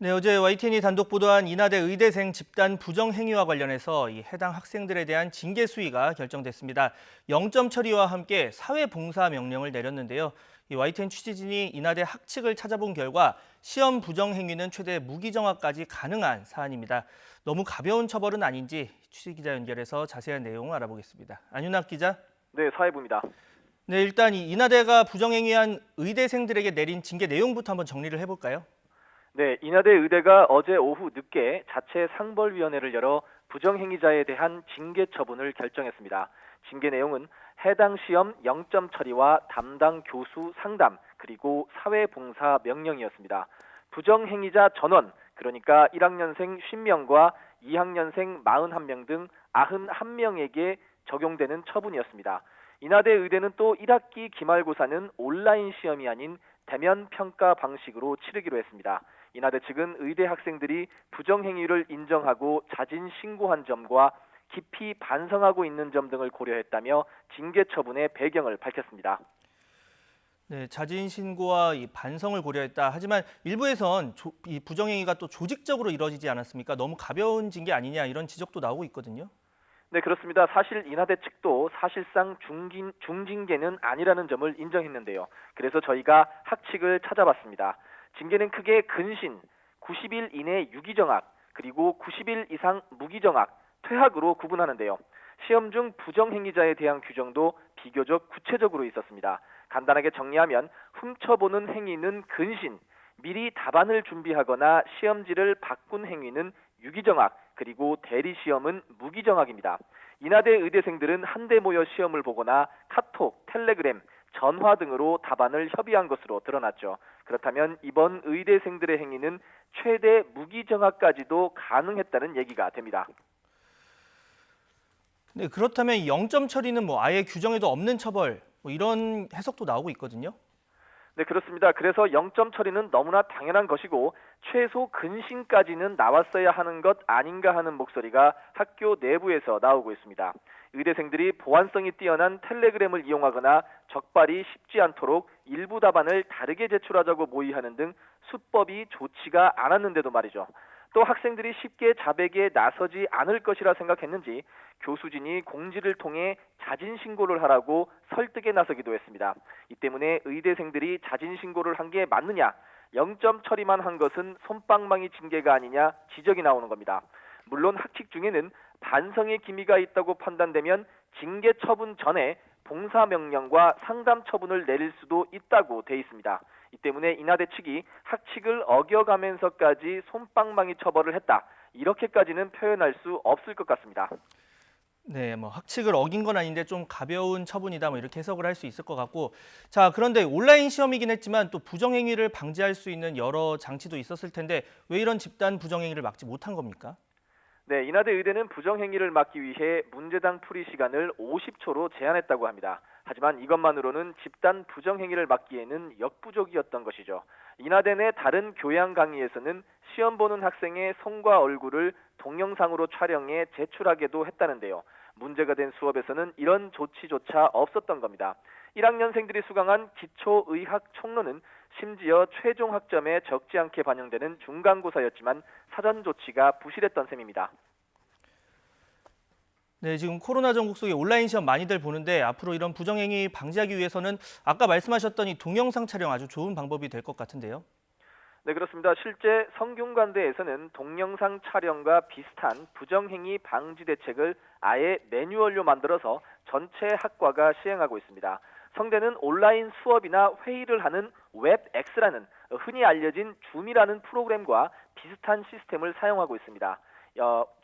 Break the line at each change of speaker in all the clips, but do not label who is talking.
네, 어제 YTN이 단독 보도한 인하대 의대생 집단 부정 행위와 관련해서 해당 학생들에 대한 징계 수위가 결정됐습니다. 0점 처리와 함께 사회봉사 명령을 내렸는데요. YTN 취재진이 인하대 학칙을 찾아본 결과 시험 부정 행위는 최대 무기정학까지 가능한 사안입니다. 너무 가벼운 처벌은 아닌지 취재기자 연결해서 자세한 내용을 알아보겠습니다. 안윤학 기자.
네, 사회부입니다.
네, 일단 인하대가 부정행위한 의대생들에게 내린 징계 내용부터 한번 정리를 해볼까요?
네, 인하대 의대가 어제 오후 늦게 자체 상벌위원회를 열어 부정행위자에 대한 징계 처분을 결정했습니다. 징계 내용은 해당 시험 0점 처리와 담당 교수 상담 그리고 사회봉사 명령이었습니다. 부정행위자 전원, 그러니까 1학년생 50명과 2학년생 41명 등 91명에게 적용되는 처분이었습니다. 인하대 의대는 또 1학기 기말고사는 온라인 시험이 아닌 대면 평가 방식으로 치르기로 했습니다. 인하대 측은 의대 학생들이 부정행위를 인정하고 자진 신고한 점과 깊이 반성하고 있는 점 등을 고려했다며 징계 처분의 배경을 밝혔습니다.
네, 자진 신고와 반성을 고려했다. 하지만 일부에선 이 부정행위가 또 조직적으로 이루어지지 않았습니까? 너무 가벼운 징계 아니냐 이런 지적도 나오고 있거든요.
네, 그렇습니다. 사실 인하대 측도 사실상 중징계는 아니라는 점을 인정했는데요. 그래서 저희가 학칙을 찾아봤습니다. 징계는 크게 근신, 90일 이내 유기정학, 그리고 90일 이상 무기정학, 퇴학으로 구분하는데요. 시험 중 부정행위자에 대한 규정도 비교적 구체적으로 있었습니다. 간단하게 정리하면 훔쳐보는 행위는 근신, 미리 답안을 준비하거나 시험지를 바꾼 행위는 유기정학, 그리고 대리시험은 무기정학입니다. 인하대 의대생들은 한데 모여 시험을 보거나 카톡, 텔레그램, 전화 등으로 답안을 협의한 것으로 드러났죠. 그렇다면 이번 의대생들의 행위는 최대 무기정학까지도 가능했다는 얘기가 됩니다.
네, 그렇다면 0점 처리는 아예 규정에도 없는 처벌 이런 해석도 나오고 있거든요.
네, 그렇습니다. 그래서 0점 처리는 너무나 당연한 것이고 최소 근신까지는 나왔어야 하는 것 아닌가 하는 목소리가 학교 내부에서 나오고 있습니다. 의대생들이 보안성이 뛰어난 텔레그램을 이용하거나 적발이 쉽지 않도록 일부 답안을 다르게 제출하자고 모의하는 등 수법이 좋지가 않았는데도 말이죠. 또 학생들이 쉽게 자백에 나서지 않을 것이라 생각했는지 교수진이 공지를 통해 자진 신고를 하라고 설득에 나서기도 했습니다. 이 때문에 의대생들이 자진 신고를 한 게 맞느냐, 0점 처리만 한 것은 솜방망이 징계가 아니냐 지적이 나오는 겁니다. 물론 학칙 중에는 반성의 기미가 있다고 판단되면 징계 처분 전에 봉사 명령과 상담 처분을 내릴 수도 있다고 돼 있습니다. 이 때문에 인하대 측이 학칙을 어겨가면서까지 솜방망이 처벌을 했다. 이렇게까지는 표현할 수 없을 것 같습니다.
네, 학칙을 어긴 건 아닌데 좀 가벼운 처분이다 이렇게 해석을 할 수 있을 것 같고. 자, 그런데 온라인 시험이긴 했지만 또 부정행위를 방지할 수 있는 여러 장치도 있었을 텐데 왜 이런 집단 부정행위를 막지 못한 겁니까?
네, 인하대 의대는 부정행위를 막기 위해 문제당 풀이 시간을 50초로 제한했다고 합니다. 하지만 이것만으로는 집단 부정행위를 막기에는 역부족이었던 것이죠. 인하대 내 다른 교양 강의에서는 시험 보는 학생의 손과 얼굴을 동영상으로 촬영해 제출하게도 했다는데요. 문제가 된 수업에서는 이런 조치조차 없었던 겁니다. 1학년생들이 수강한 기초의학 총론은 심지어 최종 학점에 적지 않게 반영되는 중간고사였지만 사전 조치가 부실했던 셈입니다.
네, 지금 코로나 전국 속에 온라인 시험 많이들 보는데 앞으로 이런 부정행위 방지하기 위해서는 아까 말씀하셨던 이 동영상 촬영 아주 좋은 방법이 될 것 같은데요.
네, 그렇습니다. 실제 성균관대에서는 동영상 촬영과 비슷한 부정행위 방지 대책을 아예 매뉴얼로 만들어서 전체 학과가 시행하고 있습니다. 성대는 온라인 수업이나 회의를 하는 웹X라는 흔히 알려진 줌이라는 프로그램과 비슷한 시스템을 사용하고 있습니다.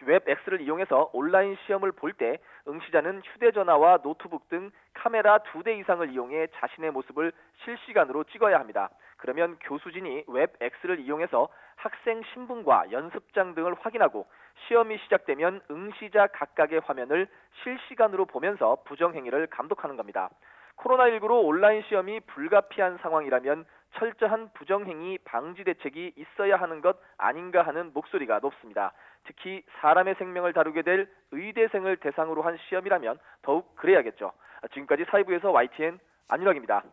웹X를 이용해서 온라인 시험을 볼 때 응시자는 휴대전화와 노트북 등 카메라 2대 이상을 이용해 자신의 모습을 실시간으로 찍어야 합니다. 그러면 교수진이 웹X를 이용해서 학생 신분과 연습장 등을 확인하고 시험이 시작되면 응시자 각각의 화면을 실시간으로 보면서 부정행위를 감독하는 겁니다. 코로나19로 온라인 시험이 불가피한 상황이라면 철저한 부정행위 방지 대책이 있어야 하는 것 아닌가 하는 목소리가 높습니다. 특히 사람의 생명을 다루게 될 의대생을 대상으로 한 시험이라면 더욱 그래야겠죠. 지금까지 사회부에서 YTN 안윤학입니다.